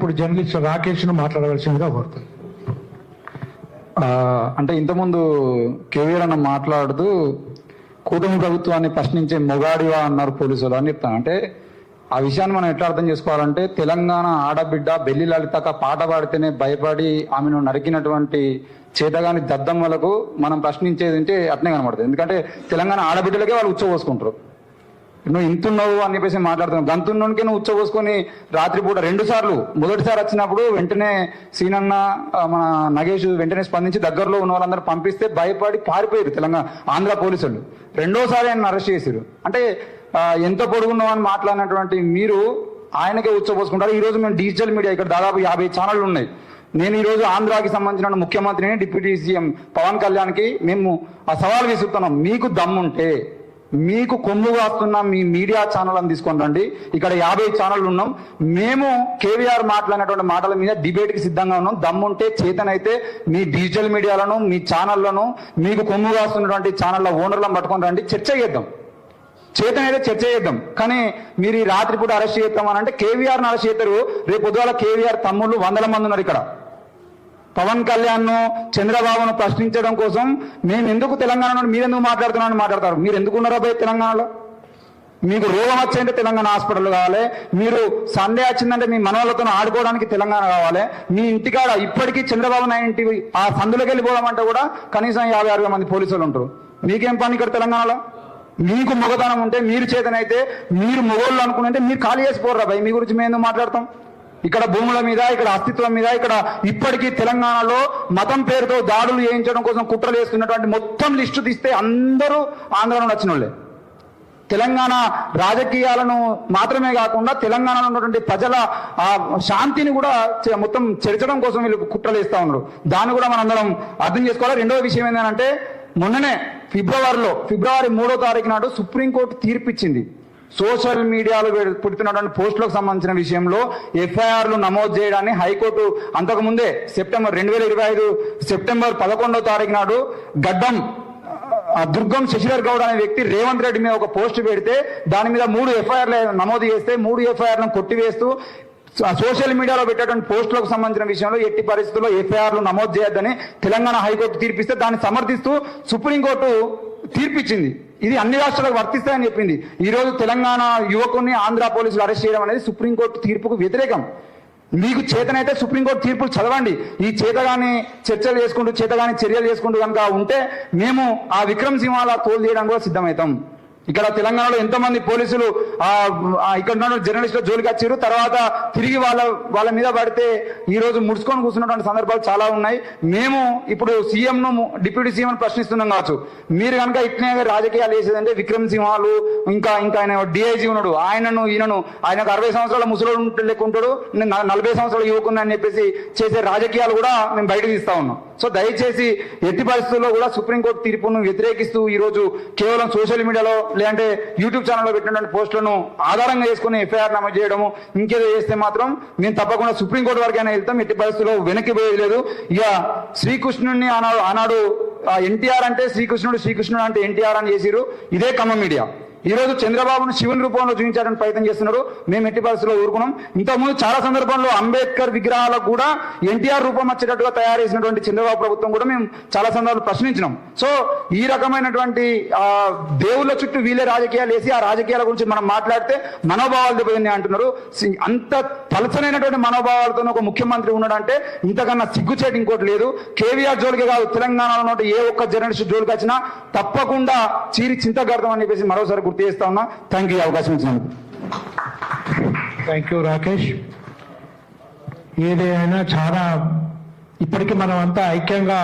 ఇప్పుడు జర్నలిస్ట్ రాకేష్ను మాట్లాడవలసిందిగా కోరుతుంది. అంటే ఇంతకుముందు కేవీఆర్ అన్న మాట్లాడుతూ కూటమి ప్రభుత్వాన్ని ప్రశ్నించే మొగాడివా అన్నారు పోలీసులు అని చెప్తాను. అంటే ఆ విషయాన్ని మనం ఎట్లా అర్థం చేసుకోవాలంటే, తెలంగాణ ఆడబిడ్డ బెల్లి లలితక పాట పాడితేనే భయపడి ఆమెను నరికినటువంటి చేతగాని దద్దమ్మలకు మనం ప్రశ్నించేది అంటే అట్నే కనబడుతుంది. ఎందుకంటే తెలంగాణ ఆడబిడ్డలకే వాళ్ళు ఉచ్చబోసుకుంటారు. నువ్వు ఇంతున్నావు అని చెప్పేసి మాట్లాడుతున్నావు. గంతున్నోనికే నువ్వు ఉచ్చబోసుకొని రాత్రిపూట 2 సార్లు, మొదటిసారి వచ్చినప్పుడు వెంటనే సీనన్న మన నగేష్ వెంటనే స్పందించి దగ్గరలో ఉన్న వాళ్ళందరూ పంపిస్తే భయపడి పారిపోయారు తెలంగాణ ఆంధ్ర పోలీసులు. 2వసారి ఆయన అరెస్ట్ చేశారు. అంటే ఎంత పొడుగున్నావు అని మాట్లాడినటువంటి మీరు ఆయనకే ఉచ్చబోసుకుంటారు. ఈరోజు మేము డిజిటల్ మీడియా ఇక్కడ దాదాపు 50 ఛానళ్ళు ఉన్నాయి. నేను ఈరోజు ఆంధ్రాకి సంబంధించిన ముఖ్యమంత్రిని, డిప్యూటీ సీఎం పవన్ కళ్యాణ్కి మేము ఆ సవాల్ విసురుతున్నాం. మీకు దమ్ముంటే మీకు కొమ్ము కాస్తున్న మీ మీడియా ఛానల్ అని తీసుకొని రండి. ఇక్కడ 50 ఛానళ్ళు ఉన్నాం. మేము కేవీఆర్ మాట్లాడినటువంటి మాటల మీద డిబేట్కి సిద్ధంగా ఉన్నాం. దమ్ముంటే చేతనైతే మీ డిజిటల్ మీడియాలను, మీ ఛానళ్లను, మీకు కొమ్ము కాస్తున్నటువంటి ఛానళ్ళ ఓనర్లను పట్టుకొని రండి, చర్చ చేద్దాం. చేతనైతే చర్చ చేద్దాం. కానీ మీరు ఈ రాత్రిపూట అరెస్ట్ చేద్దామని అంటే కేవీఆర్ని అరెస్ట్ చేస్తారు. రేపు పొద్దుగాల కేవీఆర్ తమ్ముళ్ళు 100 మంది ఉన్నారు ఇక్కడ. పవన్ కళ్యాణ్ను, చంద్రబాబును ప్రశ్నించడం కోసం మేము ఎందుకు తెలంగాణలో, మీరెందుకు మాట్లాడుతున్నారని మాట్లాడతారు. మీరు ఎందుకు ఉన్నారా భయ తెలంగాణలో? మీకు రోగం వచ్చిందంటే తెలంగాణ హాస్పిటల్ కావాలి. మీరు సండే వచ్చిందంటే మీ మనవాళ్ళతో ఆడుకోవడానికి తెలంగాణ కావాలి. మీ ఇంటికాడ ఇప్పటికీ చంద్రబాబు నాయుడు ఇంటి ఆ సందులోకి వెళ్ళిపోవడం అంటే కూడా కనీసం 50-60 మంది పోలీసులు ఉంటారు. మీకేం పని ఇక్కడ తెలంగాణలో? మీకు మొగతనం ఉంటే, మీరు చేతనైతే, మీరు మొగోళ్ళు అనుకుంటే మీరు ఖాళీ చేసిపోర్రా భయ్. మీ గురించి మేము ఎందుకు మాట్లాడతాం? ఇక్కడ భూముల మీద, ఇక్కడ అస్తిత్వం మీద, ఇక్కడ ఇప్పటికీ తెలంగాణలో మతం పేరుతో దాడులు చేయించడం కోసం కుట్రలు చేస్తున్నటువంటి మొత్తం లిస్టు తీస్తే అందరూ ఆంధ్రలో వచ్చిన వాళ్ళే. తెలంగాణ రాజకీయాలను మాత్రమే కాకుండా తెలంగాణలో ఉన్నటువంటి ప్రజల ఆ శాంతిని కూడా మొత్తం చెరచడం కోసం వీళ్ళు కుట్రలు చేస్తూ ఉన్నారు. దాన్ని కూడా మనందరం అర్థం చేసుకోవాలి. రెండవ విషయం ఏంటంటే, మొన్ననే ఫిబ్రవరి 3వ తారీఖు నాడు సుప్రీంకోర్టు తీర్పిచ్చింది. సోషల్ మీడియాలో పుడుతున్నటువంటి పోస్టులకు సంబంధించిన విషయంలో ఎఫ్ఐఆర్లు నమోదు చేయడాన్ని హైకోర్టు అంతకుముందే 2025 సెప్టెంబర్ 11వ తారీఖు నాడు గడ్డం దుర్గం శశిధర్ గౌడ్ అనే వ్యక్తి రేవంత్ రెడ్డి మీద ఒక పోస్ట్ పెడితే దాని మీద 3 ఎఫ్ఐఆర్లు నమోదు చేస్తే 3 ఎఫ్ఐఆర్లను కొట్టివేస్తూ సోషల్ మీడియాలో పెట్టేటువంటి పోస్టులకు సంబంధించిన విషయంలో ఎట్టి పరిస్థితుల్లో ఎఫ్ఐఆర్లు నమోదు చేయొద్దని తెలంగాణ హైకోర్టు తీర్పిస్తే దాన్ని సమర్థిస్తూ సుప్రీంకోర్టు తీర్పిచ్చింది. ఇది అన్ని రాష్ట్రాలకు వర్తిస్తాయని చెప్పింది. ఈ రోజు తెలంగాణ యువకుని ఆంధ్ర పోలీసులు అరెస్ట్ చేయడం అనేది సుప్రీంకోర్టు తీర్పుకు వ్యతిరేకం. మీకు చేతనైతే సుప్రీంకోర్టు తీర్పులు చదవండి. ఈ చేతగాని చర్చలు చేసుకుంటూ, చేతగాని చర్యలు చేసుకుంటూ కనుక ఉంటే మేము ఆ విక్రమ్ సింహాల తోలు తీయడానికి కూడా సిద్ధమవుతాం. ఇక్కడ తెలంగాణలో ఎంతోమంది పోలీసులు ఇక్కడ ఉన్న జర్నలిస్టుల జోలికి వచ్చారు. తర్వాత తిరిగి వాళ్ళ మీద పడితే ఈ రోజు ముడుచుకొని కూర్చున్నటువంటి సందర్భాలు చాలా ఉన్నాయి. మేము ఇప్పుడు సీఎంను, డిప్యూటీ సీఎం ప్రశ్నిస్తున్నాం కావచ్చు. మీరు కనుక ఇట్నే రాజకీయాలు చేసేదంటే విక్రమ్ సింహాలు, ఇంకా ఆయన డిఐజీ ఉన్నాడు, ఈయనను ఆయనకు 60 సంవత్సరాల ముసలు లెక్కుంటాడు, నేను 40 సంవత్సరాల యువకున్నా అని చెప్పేసి చేసే రాజకీయాలు కూడా మేము బయటకు తీస్తా ఉన్నాం. సో దయచేసి ఎట్టి పరిస్థితుల్లో కూడా సుప్రీంకోర్టు తీర్పును వ్యతిరేకిస్తూ ఈరోజు కేవలం సోషల్ మీడియాలో లేదంటే యూట్యూబ్ ఛానల్లో పెట్టినటువంటి పోస్టులను ఆధారంగా చేసుకుని ఎఫ్ఐఆర్ నమోదు చేయడము ఇంకేదో చేస్తే మాత్రం మేము తప్పకుండా సుప్రీంకోర్టు వరకైనా వెళ్తాం. ఎట్టి పరిస్థితుల్లో వెనక్కి పోయేది లేదు. ఇక శ్రీకృష్ణుడిని ఆనాడు ఎన్టీఆర్ అంటే శ్రీకృష్ణుడు, శ్రీకృష్ణుడు అంటే ఎన్టీఆర్ అని చేసిరు ఇదే ఖమ్మం మీడియా. ఈ రోజు చంద్రబాబును శివుని రూపంలో చూపించడానికి ప్రయత్నం చేస్తున్నారు. మేము ఎట్టి పరిస్థితుల్లో ఊరుకున్నాం. ఇంతకుముందు చాలా సందర్భంలో అంబేద్కర్ విగ్రహాలకు కూడా ఎన్టీఆర్ రూపం వచ్చేటట్టుగా తయారు చేసినటువంటి చంద్రబాబు ప్రభుత్వం కూడా మేము చాలా సందర్భాలు ప్రశ్నించినాం. సో ఈ రకమైనటువంటి దేవుళ్ళ చుట్టూ వీళ్ళే రాజకీయాలు వేసి ఆ రాజకీయాల గురించి మనం మాట్లాడితే మనోభావాలు దెబ్బతిన్నాయి అంటున్నారు. అంత పలచనైనటువంటి మనోభావాలతో ఒక ముఖ్యమంత్రి ఉన్నాడంటే ఇంతకన్నా సిగ్గుచేటు ఇంకోటి లేదు. కేవీఆర్ జోలికి కాదు, తెలంగాణలో ఉన్న ఏ ఒక్క జర్నలిస్ట్ జోలికి వచ్చినా తప్పకుండా చీరి చింతగడతాం అని చెప్పేసి మరోసారి గుర్తు చేస్తా ఉన్నా. థ్యాంక్ యూ అవకాశం ఇచ్చినందుకు. Thank you Rakesh. ఏదైనా చాలా ఇప్పటికీ మనం అంతా ఐక్యంగా